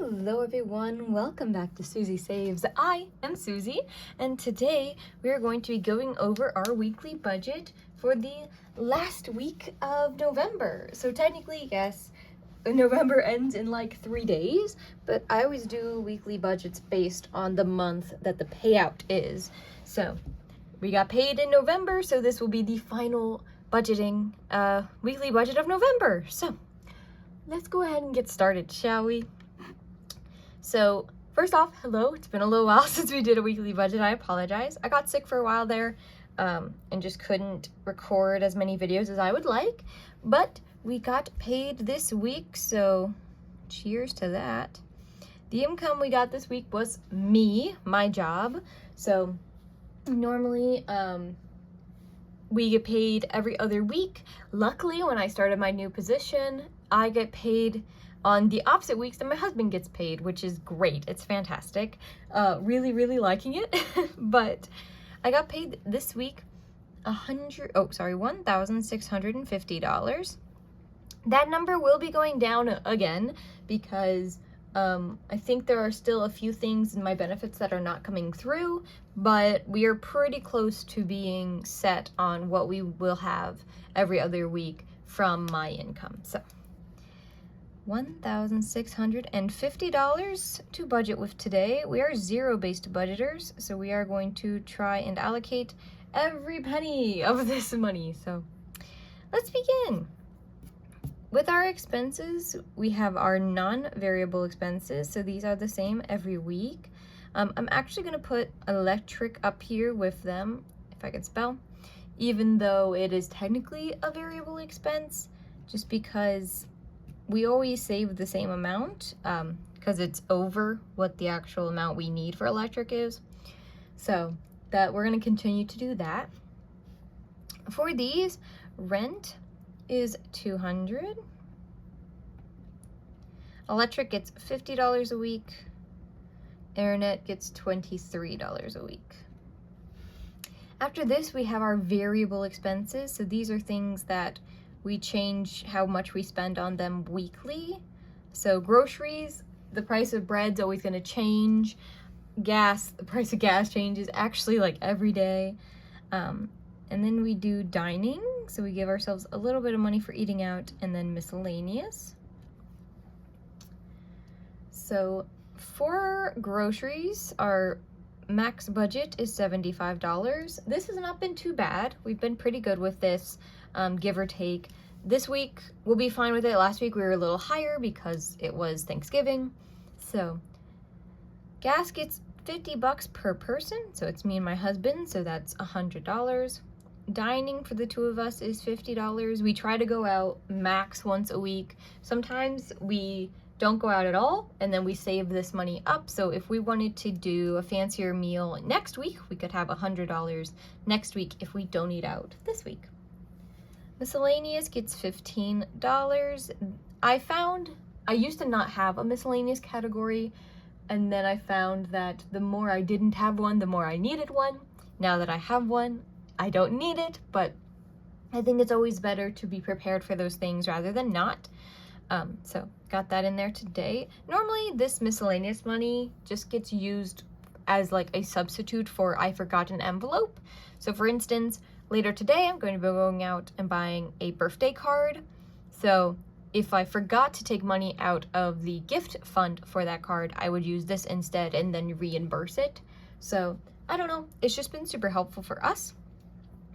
Hello everyone, welcome back to Susie Saves. I am Susie, and today we are going to be going over our weekly budget for the last week of November. So technically, yes, November ends in like 3 days, but I always do weekly budgets based on the month that the payout is. So we got paid in November, so this will be the final budgeting weekly budget of November. So let's go ahead and get started, shall we? So first off, hello, it's been a little while since we did a weekly budget. I apologize. I got sick for a while there and just couldn't record as many videos as I would like, but we got paid this week, so cheers to that. The income we got this week was my job. So normally we get paid every other week. Luckily, when I started my new position, I get paid on the opposite weeks that my husband gets paid, which is great. It's fantastic. Really liking it. But I got paid this week $1,650. That number will be going down again because I think there are still a few things in my benefits that are not coming through, but we are pretty close to being set on what we will have every other week from my income. So $1,650 to budget with today. We are zero-based budgeters, so we are going to try and allocate every penny of this money. So let's begin. With our expenses, we have our non-variable expenses, so these are the same every week. I'm actually going to put electric up here with them, if I can spell, even though it is technically a variable expense, just because we always save the same amount because it's over what the actual amount we need for electric is. So that we're going to continue to do that. For these, rent is $200. Electric gets $50 a week. Internet gets $23 a week. After this, we have our variable expenses. So these are things that we change how much we spend on them weekly. So groceries, the price of bread's always going to change. Gas, the price of gas changes actually like every day. And then we do dining. So we give ourselves a little bit of money for eating out, and then miscellaneous. So for groceries, our max budget is $75. This has not been too bad. We've been pretty good with this, give or take. This week we'll be fine with it. Last week we were a little higher because it was Thanksgiving. So gas gets $50 per person, so it's me and my husband, so that's $100. Dining for the two of us is $50. We try to go out max once a week. Sometimes we don't go out at all, and then we save this money up. So if we wanted to do a fancier meal next week, we could have $100 next week if we don't eat out this week. Miscellaneous gets $15. I used to not have a miscellaneous category, and then I found that the more I didn't have one, the more I needed one. Now that I have one, I don't need it, but I think it's always better to be prepared for those things rather than not. So got that in there today. Normally this miscellaneous money just gets used as like a substitute for I forgot an envelope. So for instance, later today I'm going to be going out and buying a birthday card. So if I forgot to take money out of the gift fund for that card, I would use this instead and then reimburse it. So I don't know, it's just been super helpful for us.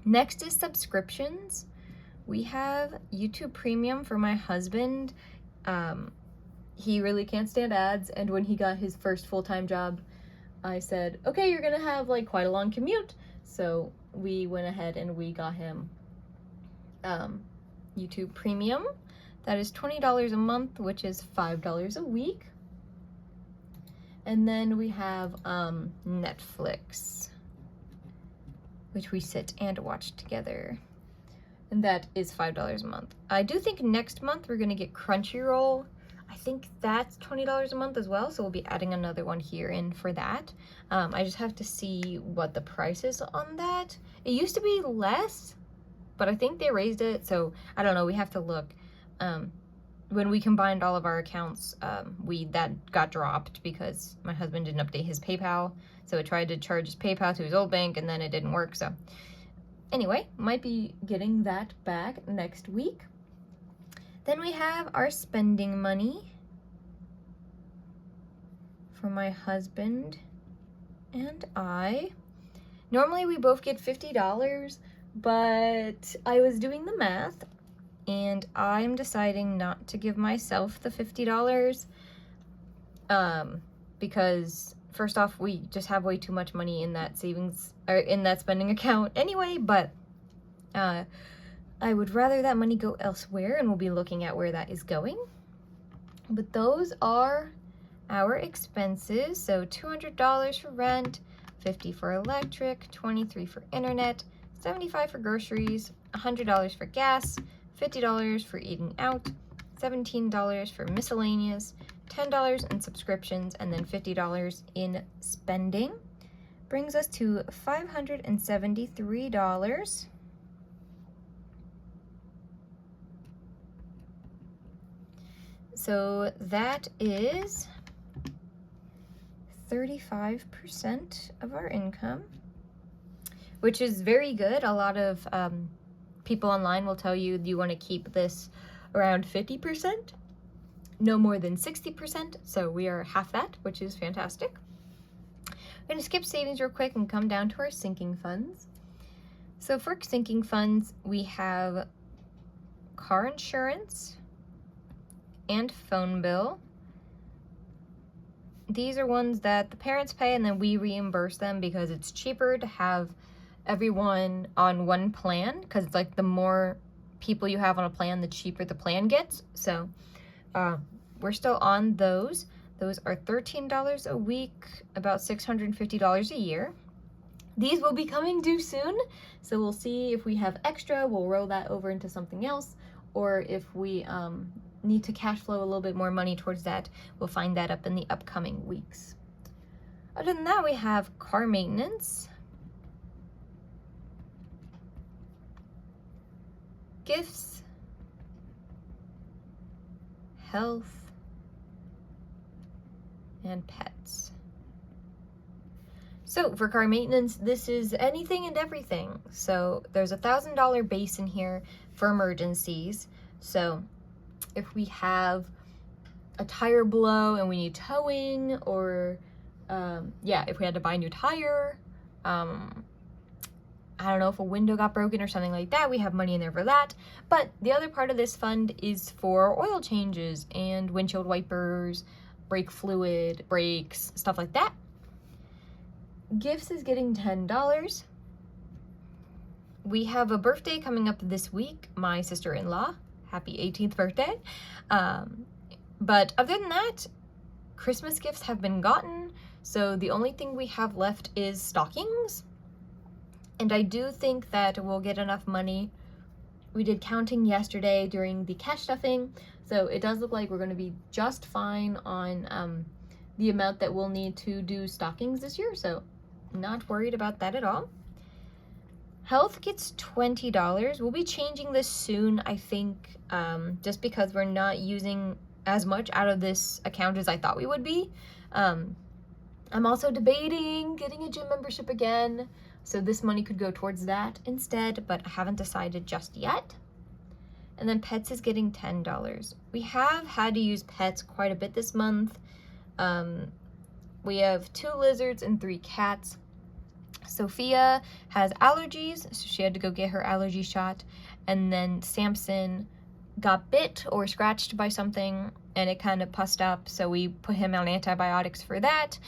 Next is subscriptions. We have YouTube Premium for my husband. He really can't stand ads, and when he got his first full-time job, I said, okay, you're gonna have like quite a long commute. So we went ahead and we got him YouTube Premium. That is $20 a month, which is $5 a week. And then we have Netflix, which we sit and watch together. And that is $5 a month. I do think next month we're gonna get Crunchyroll. I think that's $20 a month as well, so we'll be adding another one here in for that. I just have to see what the price is on that. It used to be less, but I think they raised it, so I don't know, we have to look. when we combined all of our accounts, that got dropped because my husband didn't update his PayPal. So it tried to charge his PayPal to his old bank, and then it didn't work. So anyway, might be getting that back next week. Then we have our spending money for my husband and I. Normally we both get $50, but I was doing the math and I'm deciding not to give myself the $50 because first off, we just have way too much money in that savings or in that spending account anyway, but I would rather that money go elsewhere, and we'll be looking at where that is going. But those are our expenses. So $200 for rent, $50 for electric, $23 for internet, $75 for groceries, $100 for gas, $50 for eating out, $17 for miscellaneous, $10 in subscriptions, and then $50 in spending. Brings us to $573. So that is 35% of our income, which is very good. A lot of people online will tell you you want to keep this around 50%, no more than 60%. So we are half that, which is fantastic. I'm going to skip savings real quick and come down to our sinking funds. So for sinking funds, we have car insurance and phone bill. These are ones that the parents pay and then we reimburse them because it's cheaper to have everyone on one plan, because it's like the more people you have on a plan, the cheaper the plan gets. So we're still on those. Those are $13 a week, about $650 a year. These will be coming due soon, so we'll see if we have extra, we'll roll that over into something else, or if we need to cash flow a little bit more money towards that, we'll find that up in the upcoming weeks. Other than that, we have car maintenance, gifts, health, and pets. So for car maintenance, this is anything and everything. So there's $1,000 base in here for emergencies. So if we have a tire blow and we need towing, or if we had to buy a new tire, I don't know, if a window got broken or something like that, we have money in there for that. But the other part of this fund is for oil changes and windshield wipers, brake fluid, brakes, stuff like that. Gifts is getting $10. We have a birthday coming up this week, my sister-in-law. Happy 18th birthday. But other than that, Christmas gifts have been gotten, so the only thing we have left is stockings. And I do think that we'll get enough money. We did counting yesterday during the cash stuffing, so it does look like we're going to be just fine on the amount that we'll need to do stockings this year, so not worried about that at all. Health gets $20. We'll be changing this soon, I think, just because we're not using as much out of this account as I thought we would be. I'm also debating getting a gym membership again, so this money could go towards that instead, but I haven't decided just yet. And then pets is getting $10. We have had to use pets quite a bit this month. We have 2 lizards and 3 cats. Sophia has allergies, so she had to go get her allergy shot. And then Samson got bit or scratched by something and it kind of pussed up, so we put him on antibiotics for that.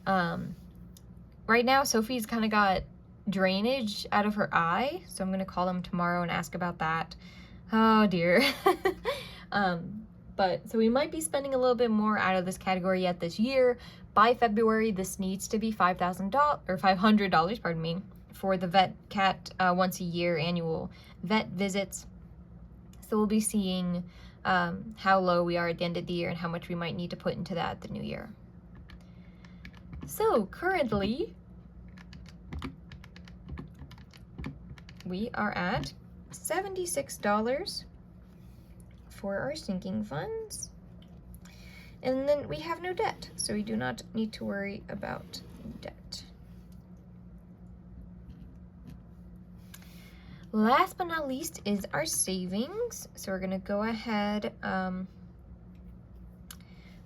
Right now, Sophie's kind of got drainage out of her eye, so I'm going to call them tomorrow and ask about that. Oh dear. But so we might be spending a little bit more out of this category yet this year. By February, this needs to be $5,000 or $500, pardon me, for the vet cat once a year annual vet visits. So we'll be seeing how low we are at the end of the year and how much we might need to put into that the new year. So currently, we are at $76 for our sinking funds. And then we have no debt, so we do not need to worry about debt. Last but not least is our savings. So we're gonna go ahead,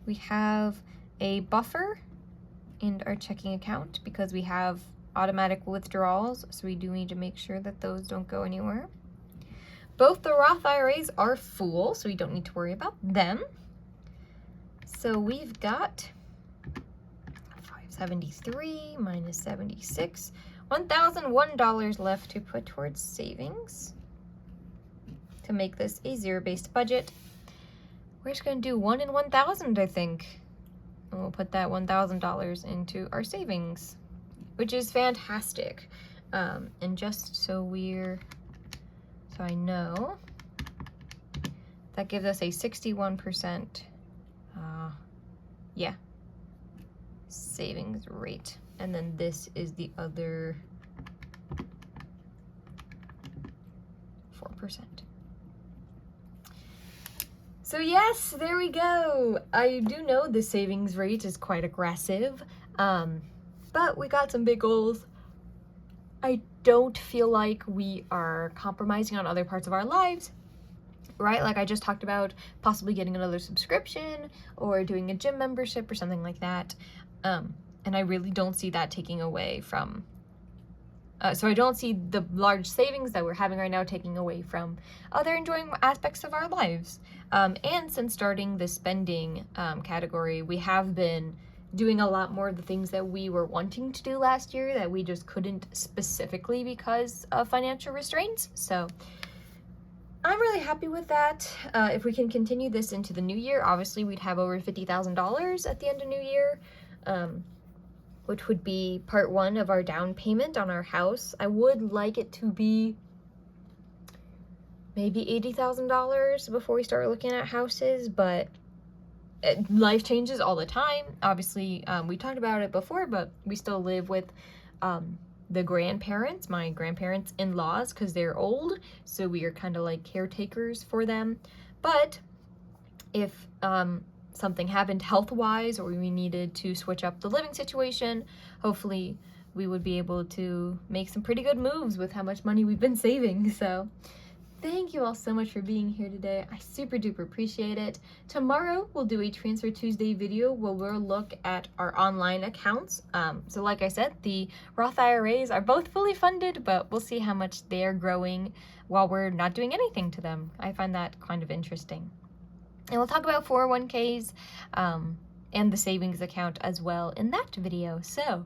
we have a buffer in our checking account because we have automatic withdrawals, so we do need to make sure that those don't go anywhere. Both the Roth IRAs are full, so we don't need to worry about them. So we've got 573 minus 76, $1,001 left to put towards savings to make this a zero-based budget. We're just going to do 1 in 1,000, I think. And we'll put that $1,000 into our savings, which is fantastic. And just so I know, that gives us a 61%, savings rate. And then this is the other 4%. So yes, there we go. I do know the savings rate is quite aggressive, but we got some big goals. I don't feel like we are compromising on other parts of our lives, right? Like I just talked about possibly getting another subscription or doing a gym membership or something like that. And I really don't see that taking away from, so I don't see the large savings that we're having right now taking away from other enjoying aspects of our lives. And since starting the spending category, we have been doing a lot more of the things that we were wanting to do last year that we just couldn't specifically because of financial restraints. So I'm really happy with that. If we can continue this into the new year, obviously we'd have over $50,000 at the end of new year, which would be part 1 of our down payment on our house. I would like it to be maybe $80,000 before we start looking at houses, but life changes all the time. Obviously, we talked about it before, but we still live with the grandparents, my grandparents in-laws, because they're old, so we are kind of like caretakers for them. But if something happened health-wise or we needed to switch up the living situation, hopefully we would be able to make some pretty good moves with how much money we've been saving. So thank you all so much for being here today. I super duper appreciate it. Tomorrow we'll do a Transfer Tuesday video where we'll look at our online accounts. So like I said, the Roth IRAs are both fully funded, but we'll see how much they're growing while we're not doing anything to them. I find that kind of interesting. And we'll talk about 401ks and the savings account as well in that video. So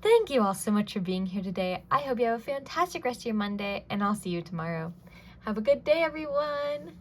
thank you all so much for being here today. I hope you have a fantastic rest of your Monday, and I'll see you tomorrow. Have a good day, everyone.